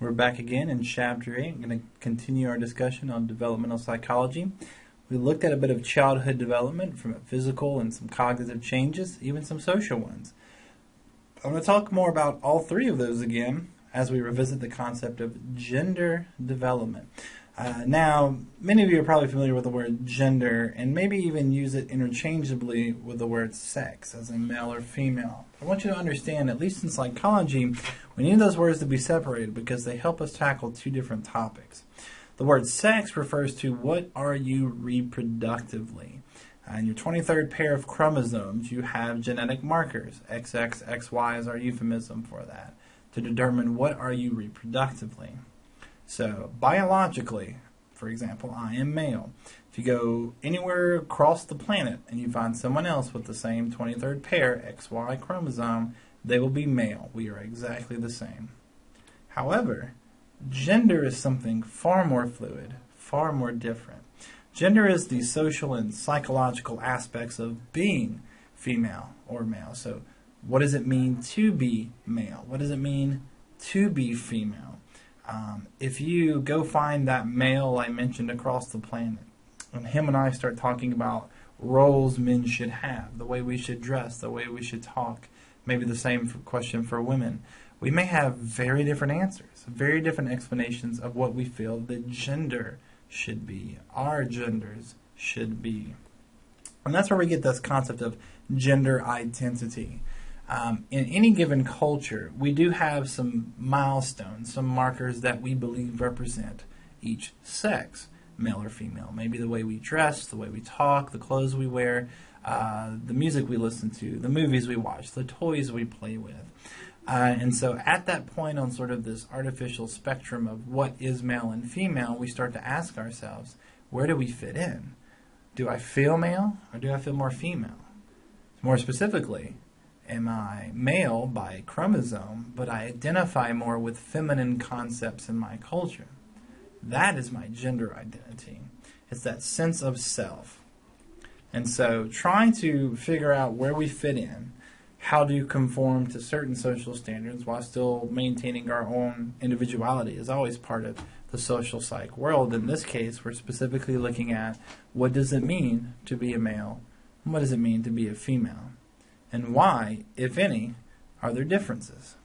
We're back again in Chapter 8. I'm going to continue our discussion on developmental psychology. We looked at a bit of childhood development from a physical and some cognitive changes, even some social ones. I'm going to talk more about all three of those again as we revisit the concept of gender development. Now, many of you are probably familiar with the word gender and maybe even use it interchangeably with the word sex, as in male or female. I want you to understand, at least in psychology, we need those words to be separated because they help us tackle two different topics. The word sex refers to what are you reproductively. In your 23rd pair of chromosomes, you have genetic markers. XX, XY is our euphemism for that, to determine what are you reproductively. So, biologically, for example, I am male. If you go anywhere across the planet and you find someone else with the same 23rd pair, XY chromosome, they will be male. We are exactly the same. However, gender is something far more fluid, far more different. Gender is the social and psychological aspects of being female or male. So, what does it mean to be male? What does it mean to be female? If you go find that male I mentioned across the planet, and him and I start talking about roles men should have, the way we should dress, the way we should talk, maybe the same question for women, we may have very different answers, very different explanations of what we feel that gender should be, our genders should be. And that's where we get this concept of gender identity. In any given culture, we do have some milestones, some markers that we believe represent each sex, male or female. Maybe the way we dress, the way we talk, the clothes we wear, the music we listen to, the movies we watch, the toys we play with. And so at that point on sort of this artificial spectrum of what is male and female, we start to ask ourselves, where do we fit in? Do I feel male or do I feel more female? More specifically, am I male by chromosome, but I identify more with feminine concepts in my culture? That is my gender identity. It's that sense of self. And so trying to figure out where we fit in, how to conform to certain social standards while still maintaining our own individuality is always part of the social psych world. In this case, we're specifically looking at what does it mean to be a male, and what does it mean to be a female? And why, if any, are there differences?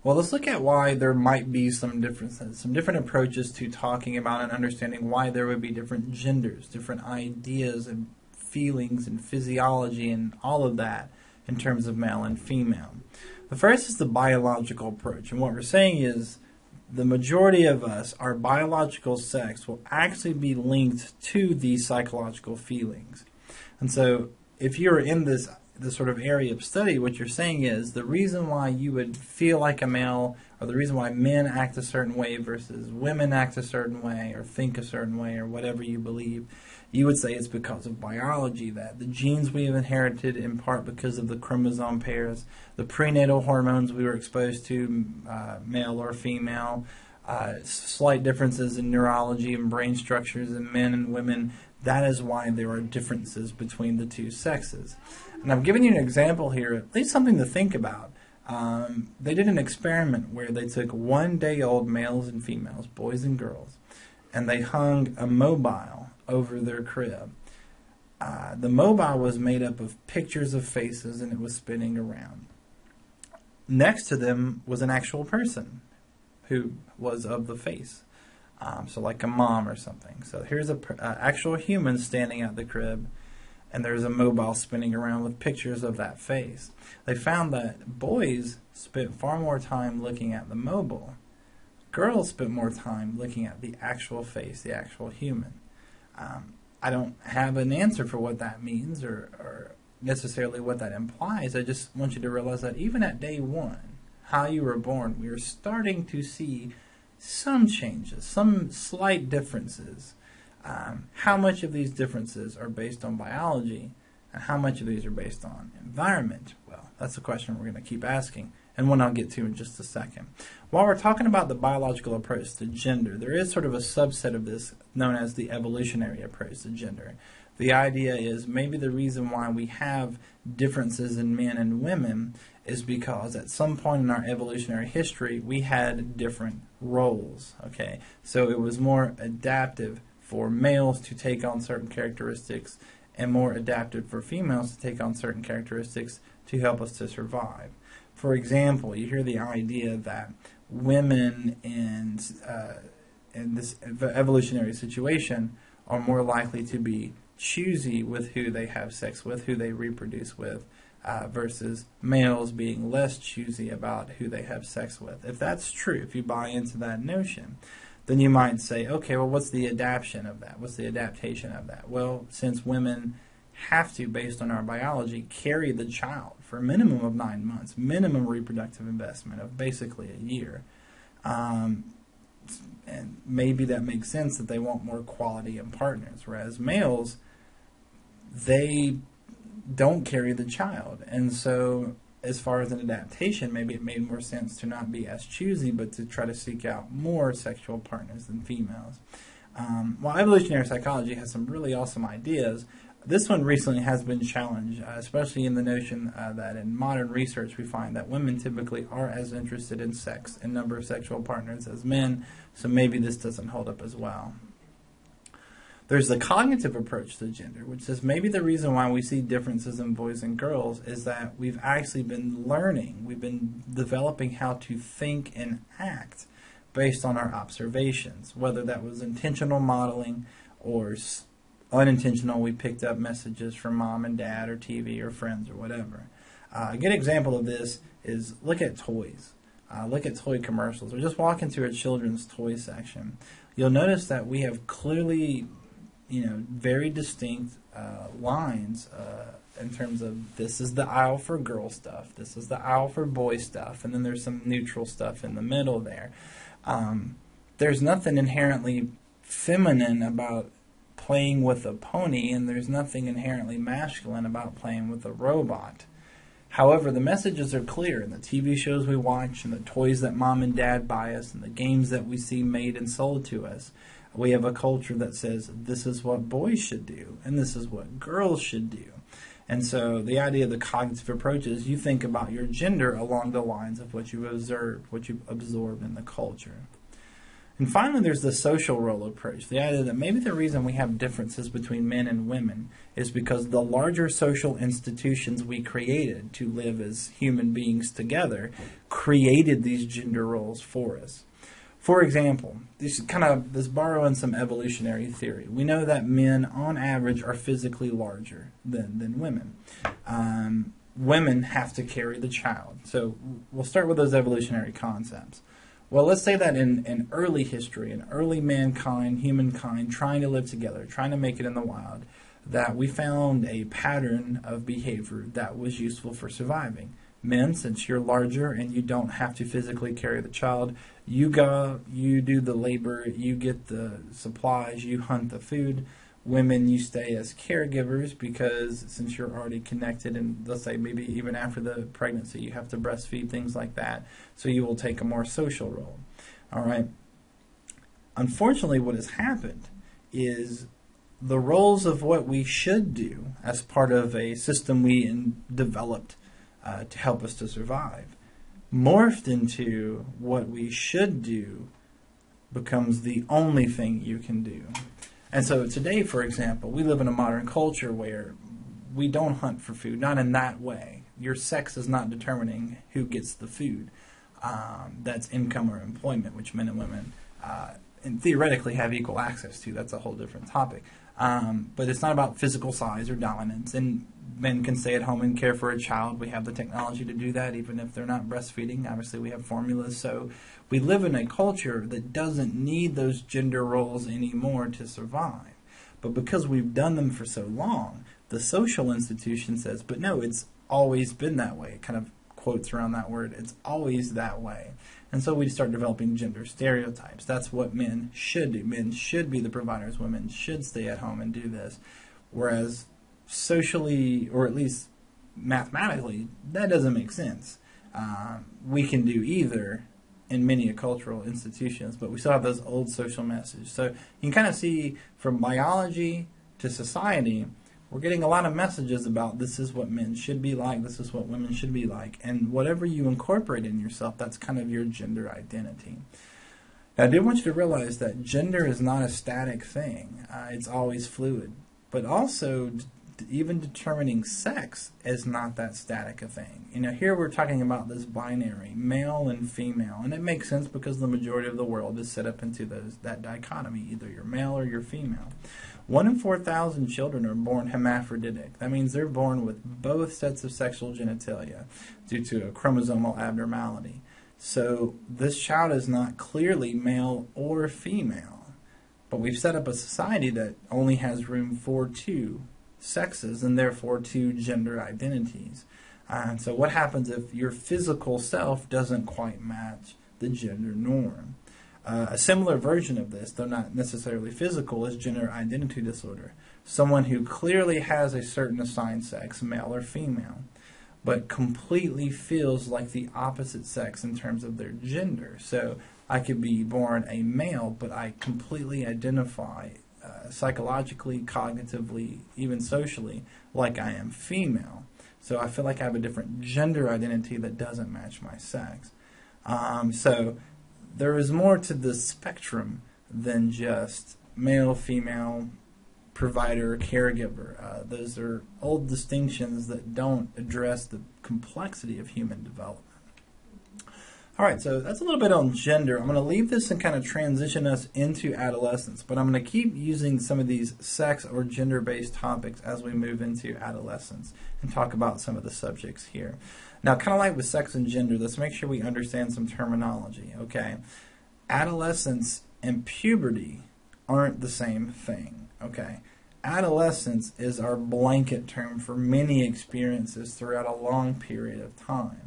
Well, let's look at why there might be some differences, some different approaches to talking about and understanding why there would be different genders, different ideas and feelings and physiology and all of that in terms of male and female. The first is the biological approach, and what we're saying is the majority of us, our biological sex will actually be linked to these psychological feelings. And so if you're in this sort of area of study, what you're saying is the reason why you would feel like a male, or the reason why men act a certain way versus women act a certain way, or think a certain way, or whatever you believe, you would say it's because of biology, that the genes we have inherited in part because of the chromosome pairs, the prenatal hormones we were exposed to, male or female, slight differences in neurology and brain structures in men and women. That is why there are differences between the two sexes. And I've given you an example here, at least something to think about. They did an experiment where they took 1-day-old males and females, boys and girls, and they hung a mobile over their crib. The mobile was made up of pictures of faces and it was spinning around. Next to them was an actual person who was of the face. So like a mom or something. So here's an actual human standing at the crib, and there's a mobile spinning around with pictures of that face. They found that boys spent far more time looking at the mobile. Girls spent more time looking at the actual face, the actual human. I don't have an answer for what that means or necessarily what that implies. I just want you to realize that even at day one, how you were born, we are starting to see some changes, some slight differences. How much of these differences are based on biology and how much of these are based on environment? Well, that's a question we're going to keep asking, and one I'll get to in just a second. While we're talking about the biological approach to gender, there is sort of a subset of this known as the evolutionary approach to gender. The idea is maybe the reason why we have differences in men and women is because at some point in our evolutionary history, we had different roles, okay? So it was more adaptive for males to take on certain characteristics and more adaptive for females to take on certain characteristics to help us to survive. For example, you hear the idea that women in this evolutionary situation are more likely to be choosy with who they have sex with, who they reproduce with, versus males being less choosy about who they have sex with. If that's true, if you buy into that notion, then you might say, okay, well, what's the adaptation of that? What's the adaptation of that? Well, since women have to, based on our biology, carry the child for a minimum of 9 months, minimum reproductive investment of basically a year, and maybe that makes sense that they want more quality in partners, whereas males, they don't carry the child. And so as far as an adaptation, maybe it made more sense to not be as choosy, but to try to seek out more sexual partners than females. While evolutionary psychology has some really awesome ideas, this one recently has been challenged, especially in the notion that in modern research we find that women typically are as interested in sex and number of sexual partners as men, so maybe this doesn't hold up as well. There's the cognitive approach to gender, which says maybe the reason why we see differences in boys and girls is that we've actually been learning, we've been developing how to think and act based on our observations, whether that was intentional modeling or unintentional, we picked up messages from mom and dad or TV or friends or whatever. A good example of this is look at toys. Look at toy commercials, or just walk into a children's toy section. You'll notice that we have clearly, very distinct lines in terms of this is the aisle for girl stuff, this is the aisle for boy stuff, and then there's some neutral stuff in the middle there. There's nothing inherently feminine about playing with a pony, and there's nothing inherently masculine about playing with a robot. However, the messages are clear in the TV shows we watch and the toys that mom and dad buy us and the games that we see made and sold to us. We have a culture that says this is what boys should do and this is what girls should do. And so the idea of the cognitive approach is you think about your gender along the lines of what you observe, what you absorb in the culture. And finally, there's the social role approach, the idea that maybe the reason we have differences between men and women is because the larger social institutions we created to live as human beings together created these gender roles for us. For example, this borrowing some evolutionary theory. We know that men, on average, are physically larger than women. Women have to carry the child. So we'll start with those evolutionary concepts. Well, let's say that in early history, in early mankind, humankind, trying to live together, trying to make it in the wild, that we found a pattern of behavior that was useful for surviving. Men, since you're larger and you don't have to physically carry the child, you go, you do the labor, you get the supplies, you hunt the food. Women, you stay as caregivers because since you're already connected, and let's say maybe even after the pregnancy you have to breastfeed, things like that, so you will take a more social role. All right. Unfortunately, what has happened is the roles of what we should do as part of a system we developed to help us to survive morphed into what we should do becomes the only thing you can do. And so today, for example, we live in a modern culture where we don't hunt for food, not in that way. Your sex is not determining who gets the food. That's income or employment, which men and women and theoretically have equal access to. That's a whole different topic. But it's not about physical size or dominance. And men can stay at home and care for a child. We have the technology to do that, even if they're not breastfeeding. Obviously, we have formulas. So we live in a culture that doesn't need those gender roles anymore to survive. But because we've done them for so long, the social institution says, but no, it's always been that way. It kind of quotes around that word. It's always that way. And so we start developing gender stereotypes. That's what men should do. Men should be the providers. Women should stay at home and do this. Whereas socially, or at least mathematically, that doesn't make sense. We can do either in many cultural institutions, but we still have those old social messages. So you can kind of see from biology to society, we're getting a lot of messages about this is what men should be like, this is what women should be like, and whatever you incorporate in yourself, that's kind of your gender identity. Now, I do want you to realize that gender is not a static thing. It's always fluid. But also, even determining sex is not that static a thing. Here we're talking about this binary, male and female, and it makes sense because the majority of the world is set up into that dichotomy, either you're male or you're female. 1 in 4,000 children are born hermaphroditic. That means they're born with both sets of sexual genitalia due to a chromosomal abnormality. So this child is not clearly male or female, but we've set up a society that only has room for 2 sexes and therefore 2 gender identities. And so what happens if your physical self doesn't quite match the gender norm? A similar version of this, though not necessarily physical, is gender identity disorder. Someone who clearly has a certain assigned sex, male or female, but completely feels like the opposite sex in terms of their gender. So I could be born a male, but I completely identify psychologically, cognitively, even socially, like I am female. So I feel like I have a different gender identity that doesn't match my sex. So there is more to the spectrum than just male, female, provider, caregiver. Those are old distinctions that don't address the complexity of human development. All right, so that's a little bit on gender. I'm going to leave this and kind of transition us into adolescence, but I'm going to keep using some of these sex or gender-based topics as we move into adolescence and talk about some of the subjects here. Now, kind of like with sex and gender, let's make sure we understand some terminology, okay? Adolescence and puberty aren't the same thing, okay? Adolescence is our blanket term for many experiences throughout a long period of time.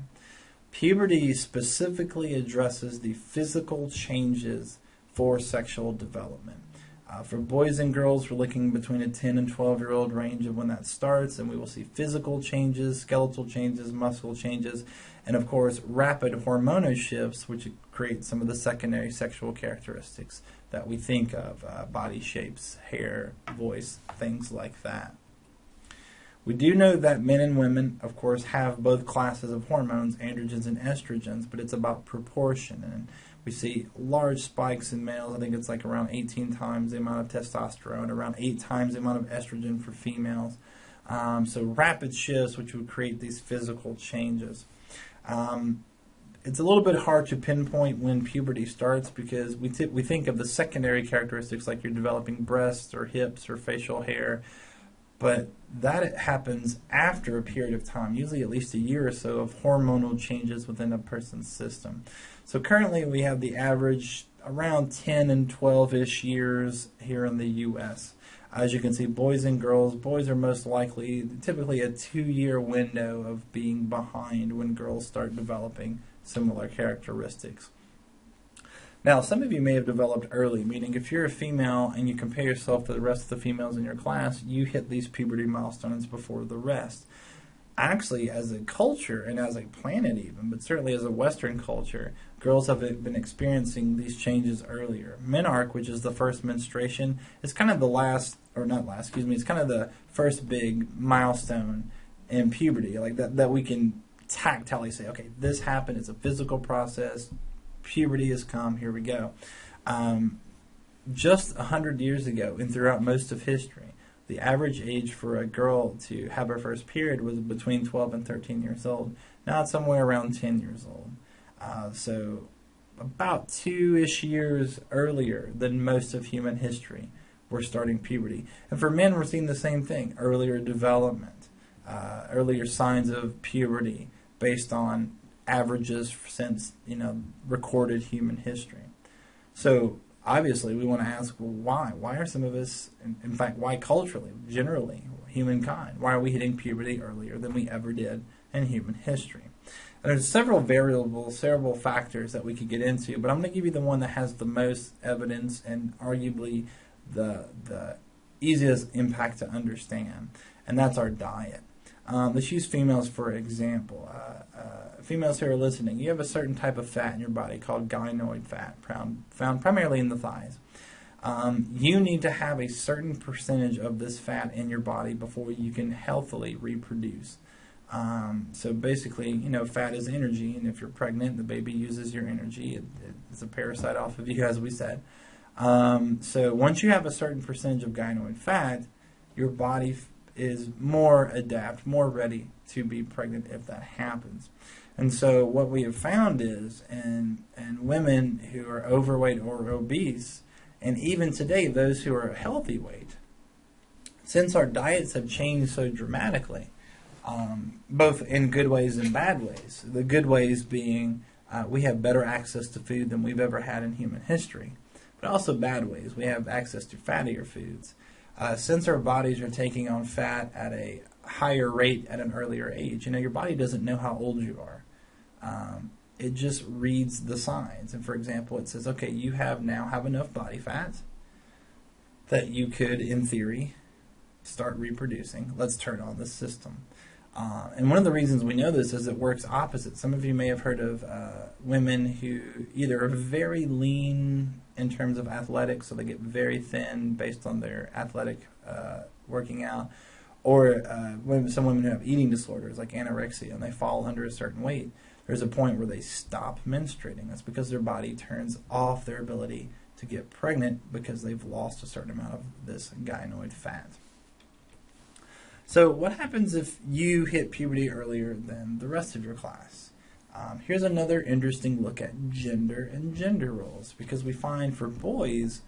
Puberty specifically addresses the physical changes for sexual development. For boys and girls, we're looking between a 10 and 12-year-old range of when that starts, and we will see physical changes, skeletal changes, muscle changes, and of course rapid hormonal shifts, which create some of the secondary sexual characteristics that we think of, body shapes, hair, voice, things like that. We do know that men and women, of course, have both classes of hormones, androgens and estrogens, but it's about proportion. And we see large spikes in males. I think it's like around 18 times the amount of testosterone, around 8 times the amount of estrogen for females. So rapid shifts, which would create these physical changes. It's a little bit hard to pinpoint when puberty starts because we think of the secondary characteristics like you're developing breasts or hips or facial hair, but that happens after a period of time, usually at least a year or so, of hormonal changes within a person's system. So currently we have the average around 10 and 12-ish years here in the U.S. As you can see, boys and girls, boys are most likely typically a 2-year window of being behind when girls start developing similar characteristics. Now, some of you may have developed early, meaning if you're a female and you compare yourself to the rest of the females in your class, you hit these puberty milestones before the rest. Actually, as a culture and as a planet even, but certainly as a Western culture, girls have been experiencing these changes earlier. Menarche, which is the first menstruation, is kind of the it's kind of the first big milestone in puberty, like that we can tactilely say, okay, this happened, it's a physical process, puberty has come, here we go. Just 100 years ago and throughout most of history, the average age for a girl to have her first period was between 12 and 13 years old. Now it's somewhere around 10 years old. So about 2-ish years earlier than most of human history, we're starting puberty. And for men, we're seeing the same thing, earlier development, earlier signs of puberty based on averages since recorded human history. So obviously we want to ask, well, why are some of us, in fact, why culturally, generally, humankind, why are we hitting puberty earlier than we ever did in human history? And there's several variables, several factors that we could get into, but I'm going to give you the one that has the most evidence and arguably the easiest impact to understand, and that's our diet. Let's use females for example. Females who are listening, you have a certain type of fat in your body called gynoid fat, found primarily in the thighs. You need to have a certain percentage of this fat in your body before you can healthily reproduce. So basically, fat is energy, and if you're pregnant, the baby uses your energy. It's a parasite off of you, as we said. So once you have a certain percentage of gynoid fat, your body is more adapt, more ready to be pregnant if that happens. And so what we have found is in women who are overweight or obese, and even today those who are healthy weight, since our diets have changed so dramatically, both in good ways and bad ways. The good ways being we have better access to food than we've ever had in human history. But also bad ways. We have access to fattier foods. Since our bodies are taking on fat at a higher rate at an earlier age, your body doesn't know how old you are. It just reads the signs. And for example, it says, okay, you now have enough body fat that you could, in theory, start reproducing. Let's turn on the system. And one of the reasons we know this is it works opposite. Some of you may have heard of women who either are very lean in terms of athletics, so they get very thin based on their athletic working out, or some women who have eating disorders like anorexia and they fall under a certain weight. There's a point where they stop menstruating. That's because their body turns off their ability to get pregnant because they've lost a certain amount of this gynoid fat. So what happens if you hit puberty earlier than the rest of your class? Here's another interesting look at gender and gender roles, because we find for boys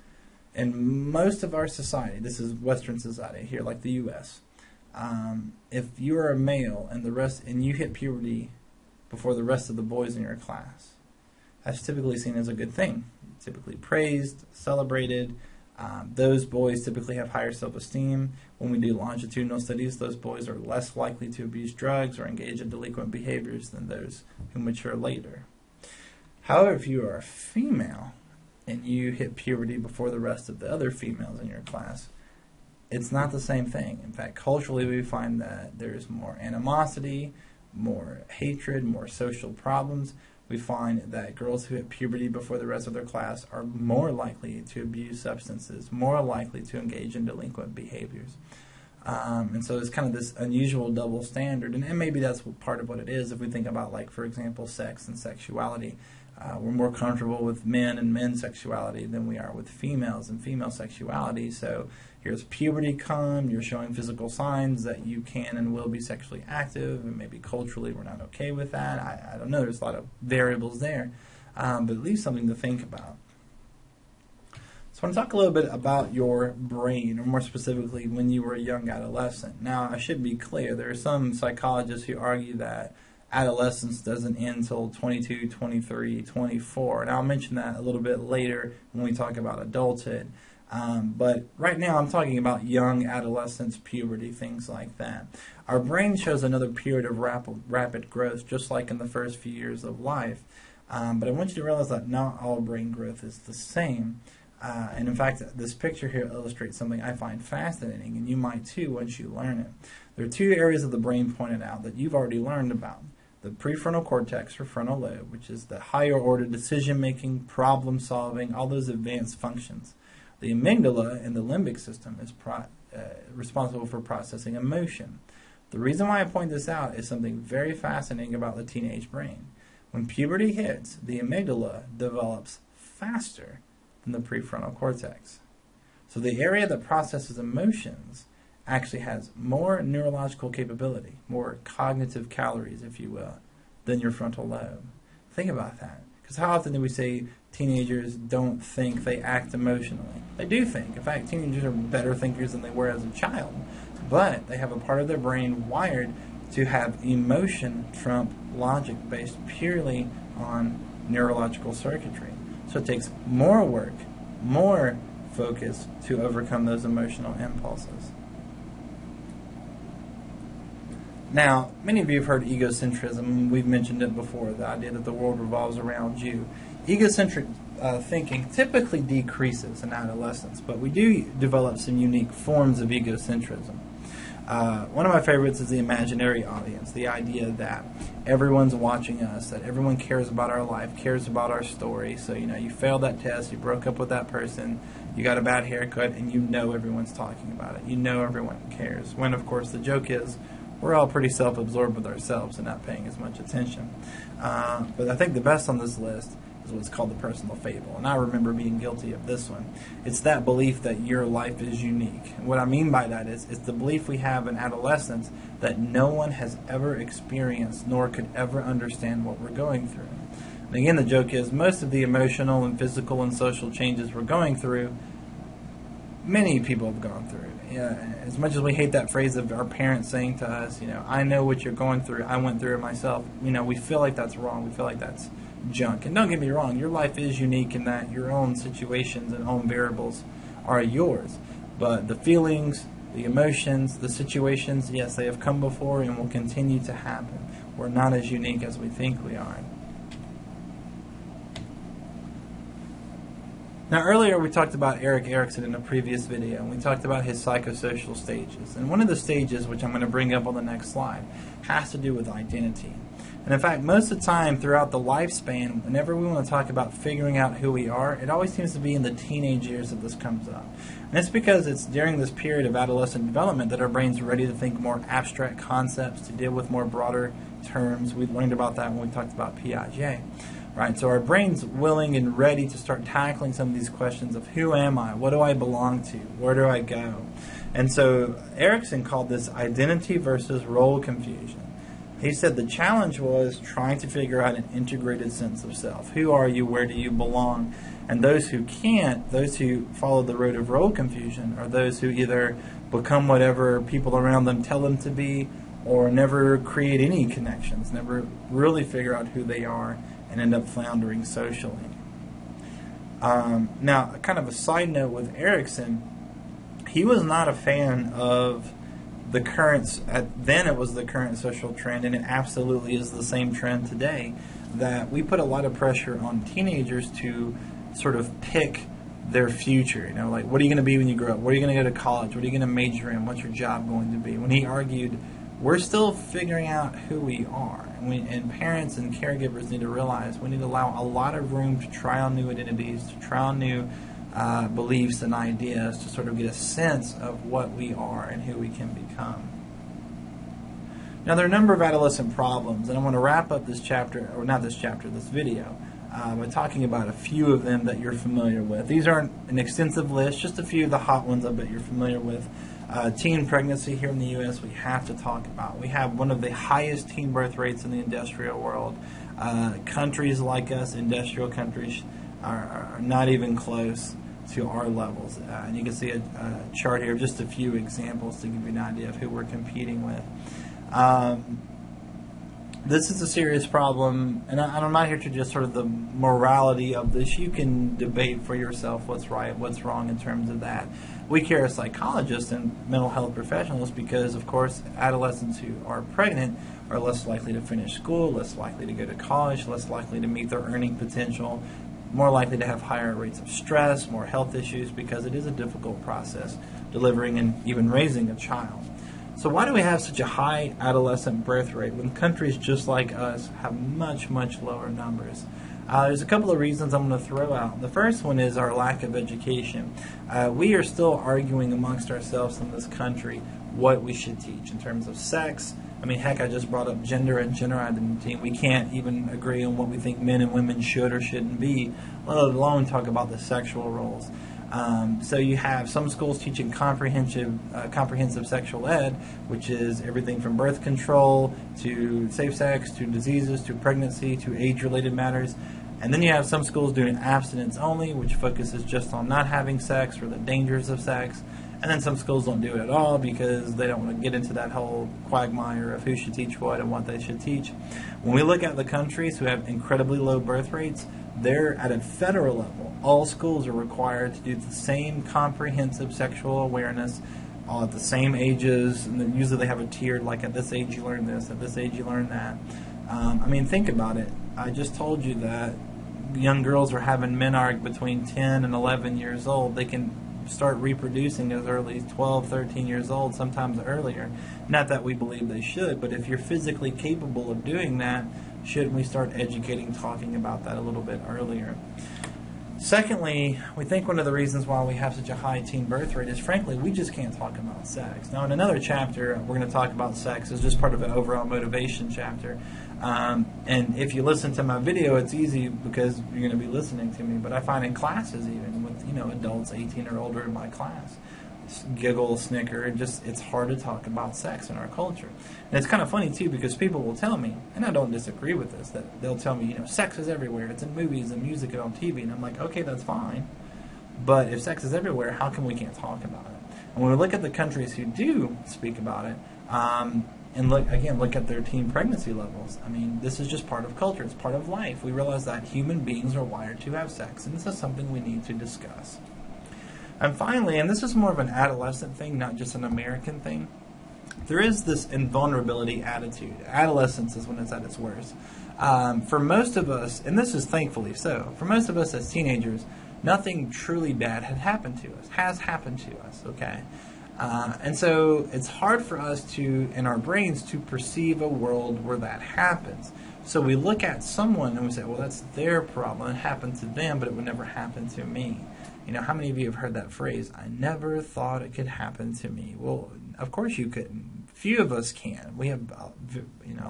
in most of our society, this is Western society here like the U.S., if you're a male and you hit puberty before the rest of the boys in your class, that's typically seen as a good thing. Typically praised, celebrated. Those boys typically have higher self-esteem. When we do longitudinal studies, those boys are less likely to abuse drugs or engage in delinquent behaviors than those who mature later. However, if you are a female and you hit puberty before the rest of the other females in your class, it's not the same thing. In fact, culturally, we find that there's more animosity, more hatred, more social problems. We find that girls who hit puberty before the rest of their class are more likely to abuse substances, more likely to engage in delinquent behaviors. And so it's kind of this unusual double standard. And maybe that's part of what it is if we think about, like, for example, sex and sexuality. We're more comfortable with men and men's sexuality than we are with females and female sexuality. So here's puberty come, you're showing physical signs that you can and will be sexually active, and maybe culturally we're not okay with that. I don't know, there's a lot of variables there, but at least something to think about. So I want to talk a little bit about your brain, or more specifically, when you were a young adolescent. Now, I should be clear, there are some psychologists who argue that adolescence doesn't end until 22, 23, 24. And I'll mention that a little bit later when we talk about adulthood. But right now I'm talking about young adolescence, puberty, things like that. Our brain shows another period of rapid growth, just like in the first few years of life. But I want you to realize that not all brain growth is the same. And in fact, this picture here illustrates something I find fascinating, and you might too once you learn it. There are two areas of the brain pointed out that you've already learned about. The prefrontal cortex, or frontal lobe, which is the higher order decision-making, problem-solving, all those advanced functions. The amygdala in the limbic system is responsible for processing emotion. The reason why I point this out is something very fascinating about the teenage brain. When puberty hits, the amygdala develops faster than the prefrontal cortex. So the area that processes emotions actually has more neurological capability, more cognitive calories, if you will, than your frontal lobe. Think about that. Because how often do we say teenagers don't think, they act emotionally? They do think. In fact, teenagers are better thinkers than they were as a child. But they have a part of their brain wired to have emotion trump logic based purely on neurological circuitry. So it takes more work, more focus to overcome those emotional impulses. Now, many of you have heard egocentrism. We've mentioned it before, the idea that the world revolves around you. Egocentric thinking typically decreases in adolescence, but we do develop some unique forms of egocentrism. One of my favorites is the imaginary audience, the idea that everyone's watching us, that everyone cares about our life, cares about our story. So, you failed that test, you broke up with that person, you got a bad haircut, and everyone's talking about it. Everyone cares. When, of course, the joke is we're all pretty self-absorbed with ourselves and not paying as much attention. But I think the best on this list is what's called the personal fable. And I remember being guilty of this one. It's that belief that your life is unique. And what I mean by that is it's the belief we have in adolescence that no one has ever experienced nor could ever understand what we're going through. And again, the joke is most of the emotional and physical and social changes we're going through, many people have gone through it. As much as we hate that phrase of our parents saying to us, I know what you're going through, I went through it myself, we feel like that's wrong, we feel like that's junk. And don't get me wrong, your life is unique in that your own situations and own variables are yours. But the feelings, the emotions, the situations, yes, they have come before and will continue to happen. We're not as unique as we think we are. Now, earlier we talked about Erik Erikson in a previous video, and we talked about his psychosocial stages. And one of the stages, which I'm going to bring up on the next slide, has to do with identity. And in fact, most of the time throughout the lifespan, whenever we want to talk about figuring out who we are, it always seems to be in the teenage years that this comes up. And it's because it's during this period of adolescent development that our brains are ready to think more abstract concepts, to deal with more broader terms. We learned about that when we talked about Piaget. Right, so our brain's willing and ready to start tackling some of these questions of who am I, what do I belong to, where do I go? And so Erikson called this identity versus role confusion. He said the challenge was trying to figure out an integrated sense of self. Who are you, where do you belong? And those who can't, those who follow the road of role confusion, are those who either become whatever people around them tell them to be, or never create any connections, never really figure out who they are, and end up floundering socially. Now, kind of a side note with Erikson, he was not a fan of the current, then it was the current social trend, and it absolutely is the same trend today, that we put a lot of pressure on teenagers to sort of pick their future. Like, what are you going to be when you grow up? Where are you going to go to college? What are you going to major in? What's your job going to be? When he argued, we're still figuring out who we are. And parents and caregivers need to realize we need to allow a lot of room to try on new identities, to try on new beliefs and ideas, to sort of get a sense of what we are and who we can become. Now, there are a number of adolescent problems, and I want to wrap up this chapter, or not this chapter, this video, by talking about a few of them that you're familiar with. These aren't an extensive list, just a few of the hot ones I bet you're familiar with. Teen pregnancy here in the U.S. we have to talk about. We have one of the highest teen birth rates in the industrial world. Countries like us, industrial countries, are not even close to our levels. And you can see a chart here of just a few examples to give you an idea of who we're competing with. This is a serious problem, and I'm not here to just sort of the morality of this. You can debate for yourself what's right, what's wrong in terms of that. We care as psychologists and mental health professionals because, of course, adolescents who are pregnant are less likely to finish school, less likely to go to college, less likely to meet their earning potential, more likely to have higher rates of stress, more health issues, because it is a difficult process delivering and even raising a child. So why do we have such a high adolescent birth rate when countries just like us have much, much lower numbers? There's a couple of reasons I'm going to throw out. The first one is our lack of education. We are still arguing amongst ourselves in this country what we should teach in terms of sex. I mean, heck, I just brought up gender and gender identity. We can't even agree on what we think men and women should or shouldn't be, let alone talk about the sexual roles. So you have some schools teaching comprehensive sexual ed, which is everything from birth control to safe sex to diseases to pregnancy to age-related matters. And then you have some schools doing abstinence only, which focuses just on not having sex or the dangers of sex. And then some schools don't do it at all because they don't want to get into that whole quagmire of who should teach what and what they should teach. When we look at the countries who have incredibly low birth rates, they're at a federal level. All schools are required to do the same comprehensive sexual awareness all at the same ages. And usually they have a tiered, like at this age you learn this, at this age you learn that. I mean, think about it. I just told you that young girls are having menarche between 10 and 11 years old. They can start reproducing as early as 12, 13 years old, sometimes earlier. Not that we believe they should, but if you're physically capable of doing that, shouldn't we start educating, talking about that a little bit earlier? Secondly, we think one of the reasons why we have such a high teen birth rate is, frankly, we just can't talk about sex. Now, in another chapter, we're going to talk about sex as just part of an overall motivation chapter. And if you listen to my video, it's easy because you're going to be listening to me. But I find in classes, even with adults 18 or older in my class, giggle, snicker, it's hard to talk about sex in our culture. And it's kind of funny too, because people will tell me, and I don't disagree with this, that they'll tell me, sex is everywhere. It's in movies and music and on TV. And I'm like, okay, that's fine. But if sex is everywhere, how come we can't talk about it? And when we look at the countries who do speak about it, and look at their teen pregnancy levels. I mean, this is just part of culture. It's part of life. We realize that human beings are wired to have sex, and this is something we need to discuss. And finally, and this is more of an adolescent thing, not just an American thing, there is this invulnerability attitude. Adolescence is when it's at its worst. For most of us, and this is thankfully so, for most of us as teenagers, nothing truly bad has happened to us, okay? And so it's hard for us to, in our brains, to perceive a world where that happens. So we look at someone and we say, well, that's their problem. It happened to them, but it would never happen to me. How many of you have heard that phrase, I never thought it could happen to me? Well, of course you couldn't. Few of us can. We have a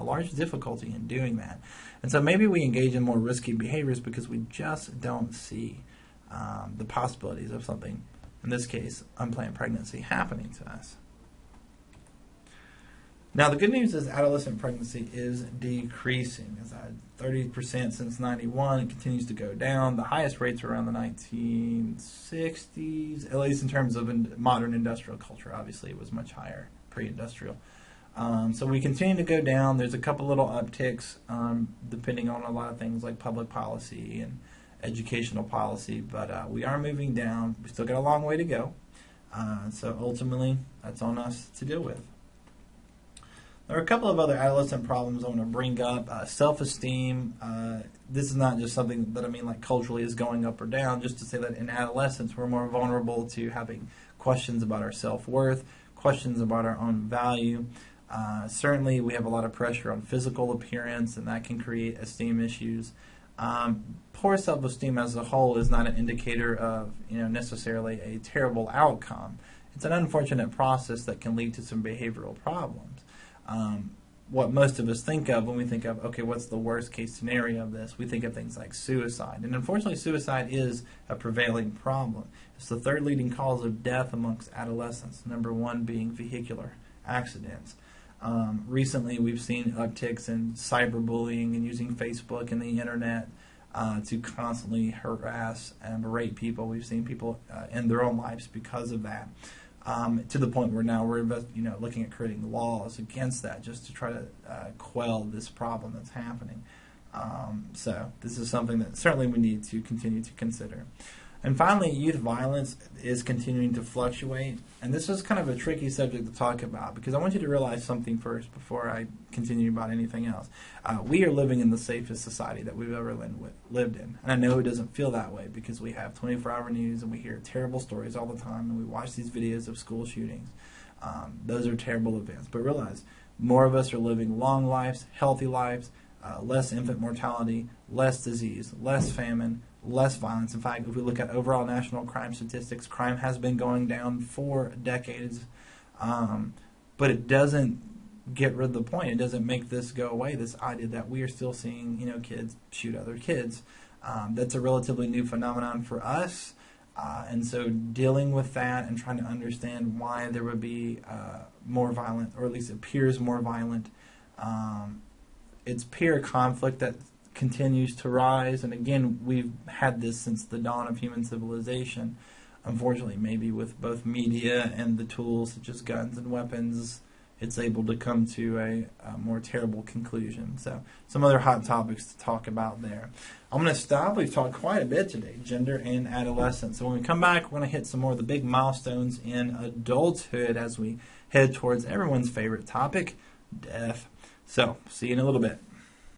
large difficulty in doing that. And so maybe we engage in more risky behaviors because we just don't see the possibilities of something, in this case, unplanned pregnancy, happening to us. Now, the good news is adolescent pregnancy is decreasing. It's at 30% since 91. It continues to go down. The highest rates are around the 1960s, at least in terms of modern industrial culture. Obviously, it was much higher pre-industrial. So we continue to go down. There's a couple little upticks depending on a lot of things like public policy and educational policy, but we are moving down. We still got a long way to go. So ultimately, that's on us to deal with. There are a couple of other adolescent problems I want to bring up. Self-esteem. This is not just something that I mean like culturally is going up or down, just to say that in adolescence we're more vulnerable to having questions about our self-worth, questions about our own value. Certainly we have a lot of pressure on physical appearance, and that can create esteem issues. Poor self-esteem as a whole is not an indicator of necessarily a terrible outcome. It's an unfortunate process that can lead to some behavioral problems. What most of us think of when we think of, okay, what's the worst case scenario of this? We think of things like suicide. And unfortunately, suicide is a prevailing problem. It's the third leading cause of death amongst adolescents, number one being vehicular accidents. Recently, we've seen upticks in cyberbullying and using Facebook and the internet to constantly harass and berate people. We've seen people end their own lives because of that. To the point where now we're looking at creating laws against that just to try to quell this problem that's happening. So this is something that certainly we need to continue to consider. And finally, youth violence is continuing to fluctuate. And this is kind of a tricky subject to talk about because I want you to realize something first before I continue about anything else. We are living in the safest society that we've ever lived in. And I know it doesn't feel that way because we have 24-hour news and we hear terrible stories all the time and we watch these videos of school shootings. Those are terrible events. But realize, more of us are living long lives, healthy lives, less infant mortality, less disease, less famine, less violence. In fact, if we look at overall national crime statistics, crime has been going down for decades, but it doesn't get rid of the point. It doesn't make this go away, this idea that we are still seeing kids shoot other kids. That's a relatively new phenomenon for us, and so dealing with that and trying to understand why there would be more violent, or at least appears more violent, it's peer conflict that continues to rise, and again, we've had this since the dawn of human civilization. Unfortunately, maybe with both media and the tools such as guns and weapons, it's able to come to a more terrible conclusion. So some other hot topics to talk about there. I'm going to stop. We've talked quite a bit today, gender and adolescence. So when we come back, we're going to hit some more of the big milestones in adulthood as we head towards everyone's favorite topic, death. So see you in a little bit.